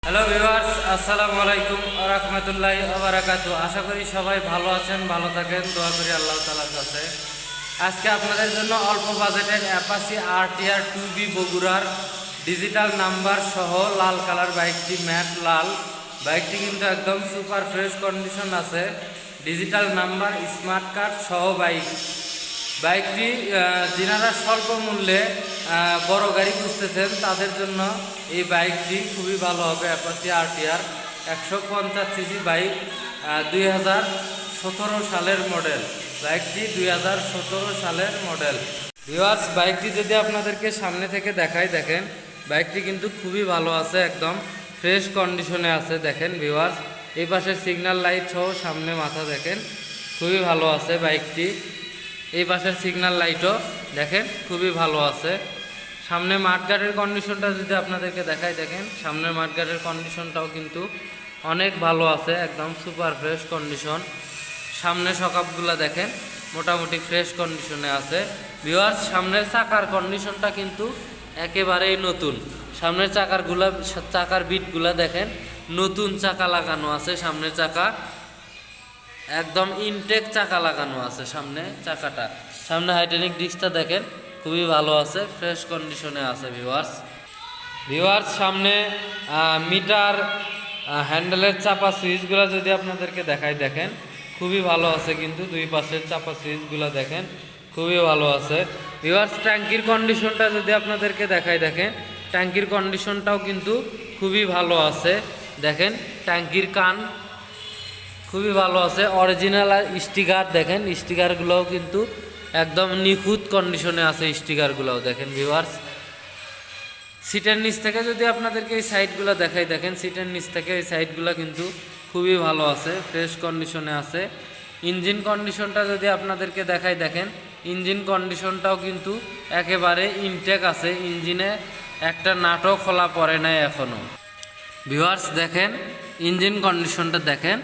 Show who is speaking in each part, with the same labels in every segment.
Speaker 1: Hello viewers, আসসালামু আলাইকুম ওয়া রাহমাতুল্লাহি ওয়া বারাকাতুহু। আশা করি সবাই ভালো আছেন, ভালো থাকেন, দোয়া করি আল্লাহ তাআলার কাছে। আজকে আপনাদের জন্য অল্প বাজেটের অ্যাপাচি আরটিআর 2B বগুড়ার ডিজিটাল নাম্বার সহ লাল কালার বাইকটি, ম্যাট লাল বাইকটি কিন্তু একদম সুপার ফ্রেশ কন্ডিশন আছে। ডিজিটাল নাম্বার, স্মার্ট কার্ড সহ বাইকটি যিনারা স্বল্প মূল্যে বড় গাড়ি খুঁজতেছেন তাদের জন্য এই বাইকটি খুবই ভালো হবে। অ্যাপাচি আরটিআর 150 সিসি বাইক, 2017 সালের মডেল। বাইকটি 2017 সালের মডেল। ভিউয়ার্স, বাইকটি যদি আপনাদেরকে সামনে থেকে দেখাই, দেখেন বাইকটি কিন্তু খুবই ভালো আছে, একদম ফ্রেশ কন্ডিশনে আছে। দেখেন ভিউয়ার্স, এই পাশে সিগন্যাল লাইট সহ সামনে মাথা দেখেন খুবই ভালো আছে বাইকটি। এই পাশের সিগন্যাল লাইটও দেখেন খুবই ভালো আছে। সামনে মাঠগার্ডের কন্ডিশনটা যদি আপনাদেরকে দেখাই, দেখেন সামনের মাঠগার্ডের কন্ডিশনটাও কিন্তু অনেক ভালো আছে, একদম সুপার ফ্রেশ কন্ডিশন। সামনে সকাপগুলো দেখেন মোটামুটি ফ্রেশ কন্ডিশনে আছে। ভিউয়ার্স, সামনের চাকার কন্ডিশনটা কিন্তু একেবারেই নতুন। সামনের চাকার বিটগুলা দেখেন নতুন চাকা লাগানো আছে। সামনের চাকা একদম ইনটেক চাকা লাগানো আছে। সামনে হাইড্রোলিক ডিস্কটা দেখেন খুবই ভালো আছে, ফ্রেশ কন্ডিশনে আছে। ভিউয়ার্স, সামনে মিটার হ্যান্ডেলের চাপা সুইচগুলো যদি আপনাদেরকে দেখাই, দেখেন খুবই ভালো আছে, কিন্তু দুই পাশের চাপা সুইচগুলো দেখেন খুবই ভালো আছে। ভিউয়ার্স, ট্যাঙ্কির কন্ডিশনটা যদি আপনাদেরকে দেখাই, দেখেন ট্যাঙ্কির কন্ডিশনটাও কিন্তু খুবই ভালো আছে। দেখেন ট্যাঙ্কির কান খুবই ভালো আছে, অরিজিনাল স্টিকার দেখেন, স্টিকারগুলোও কিন্তু একদম নিখুঁত কন্ডিশনে আছে। স্টিকারগুলোও দেখেন ভিউয়ার্স। সিটের নিচ থেকে যদি আপনাদেরকে এই সাইডগুলো দেখাই, দেখেন সিটের নিচ থেকে এই সাইডগুলো কিন্তু খুবই ভালো আছে, ফ্রেশ কন্ডিশনে আছে। ইঞ্জিন কন্ডিশনটা যদি আপনাদেরকে দেখাই, দেখেন ইঞ্জিন কন্ডিশনটাও কিন্তু একেবারে ইনটেক আছে। ইঞ্জিনে একটা নাটও খোলা পড়ে নাই এখনও। ভিউয়ার্স, দেখেন ইঞ্জিন কন্ডিশনটা দেখেন,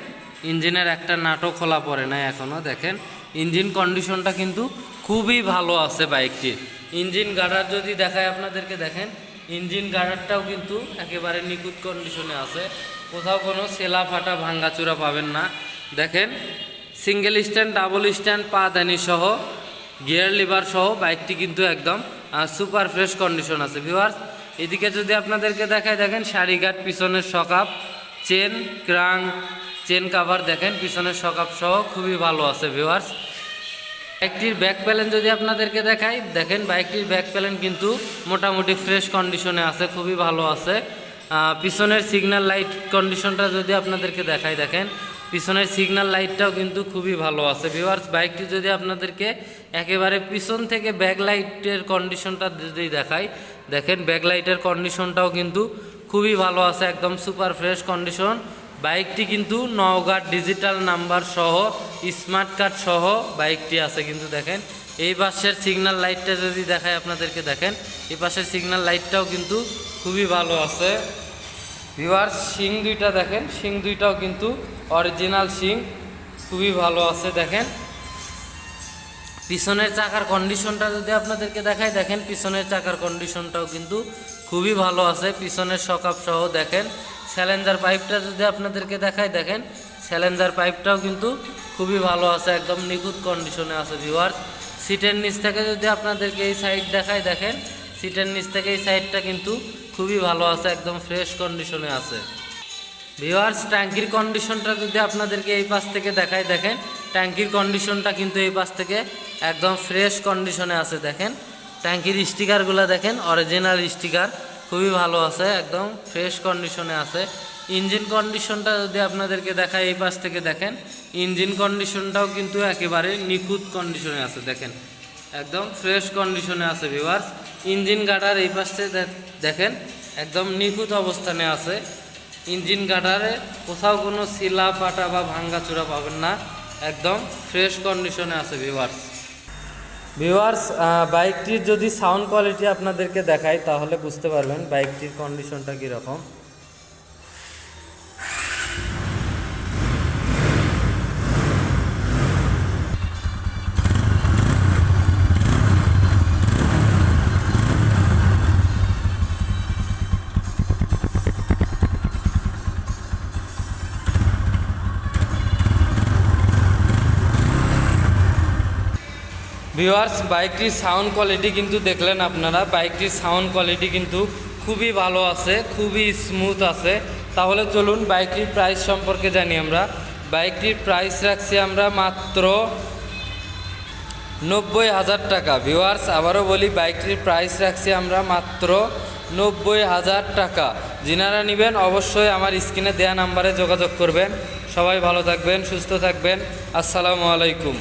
Speaker 1: ইঞ্জিনের একটা নাটও খোলা পড়ে নাই এখনও। দেখেন ইঞ্জিন কন্ডিশনটা কিন্তু খুবই ভালো আছে বাইকটির। ইঞ্জিন গার্ডার যদি দেখায় আপনাদেরকে, দেখেন ইঞ্জিন গার্ডারটাও কিন্তু একেবারে নিখুঁত কন্ডিশনে আছে, কোথাও কোনো সেলা ফাটা ভাঙ্গাচুরা পাবেন না। দেখেন সিঙ্গেল স্ট্যান্ড, ডাবল স্ট্যান্ড, পাদানি সহ গিয়ার লিভার সহ বাইকটি কিন্তু একদম সুপার ফ্রেশ কন্ডিশন আছে। ভিউয়ার্স, এদিকে যদি আপনাদেরকে দেখায়, দেখেন সারিঘাট, পিছনের সকাপ, চেন ক্রাঙ্ক, চেন কাভার দেখেন পিছনের সকাপ সহ খুবই ভালো আছে। ভিউয়ার্স, বাইকটির ব্যাক প্যালেন যদি আপনাদেরকে দেখাই, দেখেন বাইকটির ব্যাক প্যালেন কিন্তু মোটামুটি ফ্রেশ কন্ডিশনে আছে, খুবই ভালো আছে। পিছনের সিগন্যাল লাইট কন্ডিশনটা যদি আপনাদেরকে দেখাই, দেখেন পিছনের সিগন্যাল লাইটটাও কিন্তু খুবই ভালো আছে। ভিউয়ার্স, বাইকটি যদি আপনাদেরকে একেবারে পিছন থেকে ব্যাক লাইটের কন্ডিশনটা যদি দেখাই, দেখেন ব্যাক লাইটের কন্ডিশনটাও কিন্তু খুবই ভালো আছে, একদম সুপার ফ্রেশ কন্ডিশন। বাইকটি কিন্তু নওগাঁ ডিজিটাল নাম্বার সহ স্মার্ট কার্ড সহ বাইকটি আছে কিন্তু। দেখেন এই পাশের সিগন্যাল লাইটটা যদি দেখায় আপনাদেরকে, দেখেন এই পাশের সিগন্যাল লাইটটাও কিন্তু খুবই ভালো আছে। ভিউয়ার্স, শিং দুইটা দেখেন, শিং দুইটাও কিন্তু অরিজিনাল শিং, খুবই ভালো আছে। দেখেন পিছনের চাকার কন্ডিশনটা যদি আপনাদেরকে দেখায়, দেখেন পিছনের চাকার কন্ডিশনটাও কিন্তু খুবই ভালো আছে। পিছনের সকাপ সহ দেখেন স্যালেঞ্জার পাইপটা যদি আপনাদেরকে দেখায়, দেখেন স্যালেঞ্জার পাইপটাও কিন্তু খুবই ভালো আছে, একদম নিখুঁত কন্ডিশনে আছে। ভিউয়ার্স, সিটের নিচ থেকে যদি আপনাদেরকে এই সাইড দেখায়, দেখেন সিটের নিচ থেকে এই সাইডটা কিন্তু খুবই ভালো আছে, একদম ফ্রেশ কন্ডিশনে আছে। ভিউয়ার্স, ট্যাঙ্কির কন্ডিশনটা যদি আপনাদেরকে এই পাশ থেকে দেখায়, দেখেন ট্যাঙ্কির কন্ডিশনটা কিন্তু এই পাশ থেকে একদম ফ্রেশ কন্ডিশনে আছে। দেখেন ট্যাঙ্কির স্টিকারগুলো দেখেন অরিজিনাল স্টিকার, খুবই ভালো আছে, একদম ফ্রেশ কন্ডিশনে আছে। ইঞ্জিন কন্ডিশনটা যদি আপনাদেরকে দেখায় এই পাশ থেকে, দেখেন ইঞ্জিন কন্ডিশনটাও কিন্তু একেবারে নিখুঁত কন্ডিশনে আছে। দেখেন একদম ফ্রেশ কন্ডিশনে আছে। ভিউয়ার্স, ইঞ্জিন গার্ডার এই পাশে দেখেন একদম নিখুঁত অবস্থানে আছে। ইঞ্জিন গার্ডারে কোথাও কোনো শিলা ফাটা বা ভাঙ্গাচুরা পাবেন না, একদম ফ্রেশ কন্ডিশনে আছে। ভিউয়ার্স, বাইকটির যদি সাউন্ড কোয়ালিটি আপনাদেরকে দেখাই তাহলে বুঝতে পারবেন বাইকটির কন্ডিশনটা কীরকম। ভিউয়ার্স, বাইকটির সাউন্ড কোয়ালিটি কিন্তু দেখলেন আপনারা, বাইকটির সাউন্ড কোয়ালিটি কিন্তু খুবই ভালো আছে, খুবই স্মুথ আছে। তাহলে চলুন বাইকটির প্রাইস সম্পর্কে জানি আমরা। বাইকটির প্রাইস রাখছি আমরা মাত্র 90,000 টাকা। ভিউয়ার্স, আবারও বলি, বাইকটির প্রাইস রাখছি আমরা মাত্র 90,000 টাকা। যিনারা নেবেন অবশ্যই আমার স্ক্রিনে দেওয়া নাম্বারে যোগাযোগ করবেন। সবাই ভালো থাকবেন, সুস্থ থাকবেন। আসসালামু আলাইকুম।